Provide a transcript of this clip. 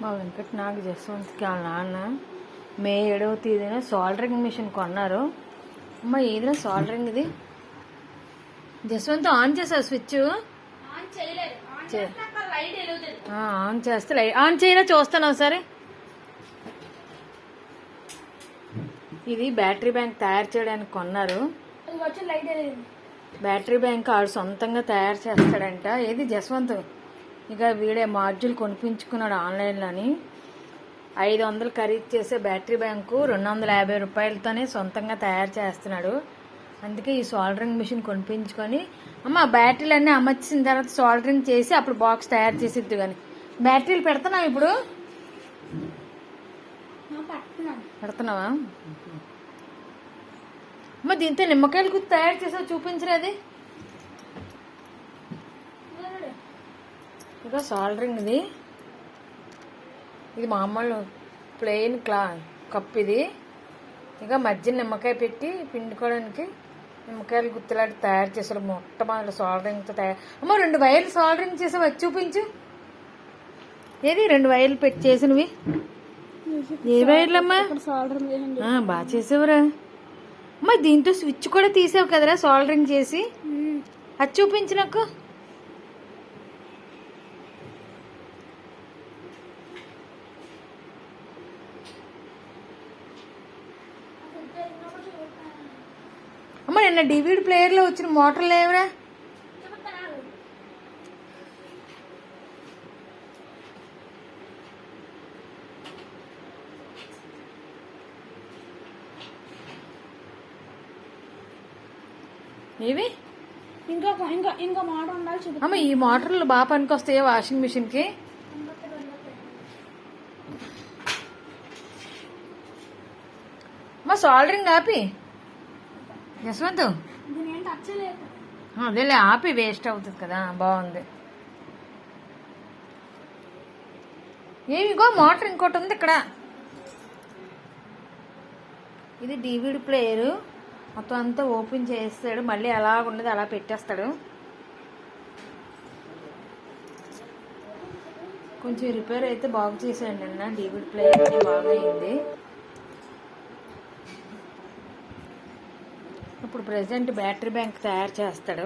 మా వెంకట్ నాగ్ జస్వంత్కి వాళ్ళ నాన్న మే 7వ తేదీన సోల్డరింగ్ మిషన్ కొన్నారు. అమ్మ ఏదైనా సోల్డరింగ్ ఇది జస్వంత్ ఆన్ చేసావు స్విచ్? ఆన్ చేస్తే లైట్ ఆన్ చేయరా చూస్తాను ఒకసారి. ఇది బ్యాటరీ బ్యాంక్ తయారు చేయడానికి కొన్నారు. బ్యాటరీ బ్యాంక్ ఆడు సొంతంగా తయారు చేస్తాడంట. ఏది జస్వంత్ ఇక వీడే మాడ్యూల్ కొనిపించుకున్నాడు ఆన్లైన్లోని. 500 ఖరీదు చేసే బ్యాటరీ బ్యాంకు 250 రూపాయలతోనే సొంతంగా తయారు చేస్తున్నాడు. అందుకే ఈ సోల్డరింగ్ మిషన్ కొనిపించుకొని అమ్మ బ్యాటరీలు అన్నీ అమర్చిన తర్వాత సోల్డరింగ్ చేసి అప్పుడు బాక్స్ తయారు చేసిద్దు. కానీ బ్యాటరీలు పెడుతున్నావు ఇప్పుడు? పెడుతున్నావా అమ్మ? దీంతో నిమ్మకాయలు గుర్తు తయారు చేసావు, చూపించరా అది. ఇక సోల్డరింగ్ ఇది మామూలు ప్లెయిన్ కప్. ఇది ఇక మధ్య నిమ్మకాయ పెట్టి పిండుకోవడానికి నిమ్మకాయలు గుర్తులాంటి తయారు చేసారు. మొట్టమొదటి సోల్డరింగ్తో తయారు. అమ్మ 2 వైర్లు సోల్డరింగ్ చేసావు, అది చూపించు. ఏది 2 వైర్లు పెట్టి చేసినవి? ఏ వైర్లమ్మా? బాగా చేసావురా అమ్మ. దీంతో స్విచ్ కూడా తీసావు కదరా సోల్డరింగ్ చేసి, అది చూపించు నాకు. అమ్మ నిన్న డివిడి ప్లేయర్లో వచ్చిన మోటార్లు ఏమరా? ఇవి ఇంకా మోటార్ ఉండాలి అమ్మ. ఈ మోటార్లు బాగా పనికి వస్తాయా వాషింగ్ మిషన్కి? అమ్మ సోల్డరింగ్ ఆపి జస్వంత్, అదేలే ఆపి, వేస్ట్ అవుతుంది కదా. బాగుంది. ఏమిగో మోటార్ ఇంకోటి ఉంది ఇక్కడ. ఇది డివిడి ప్లేయరు. మొత్తం అంతా ఓపెన్ చేస్తాడు, మళ్ళీ ఎలా ఉన్నది అలా పెట్టేస్తాడు. కొంచెం రిపేర్ అయితే బాగు చేశాడు నిన్న. డివిడి ప్లేయర్ అని బాగా అయింది. ఇప్పుడు ప్రెసెంట్ బ్యాటరీ బ్యాంక్ తయారు చేస్తాడు.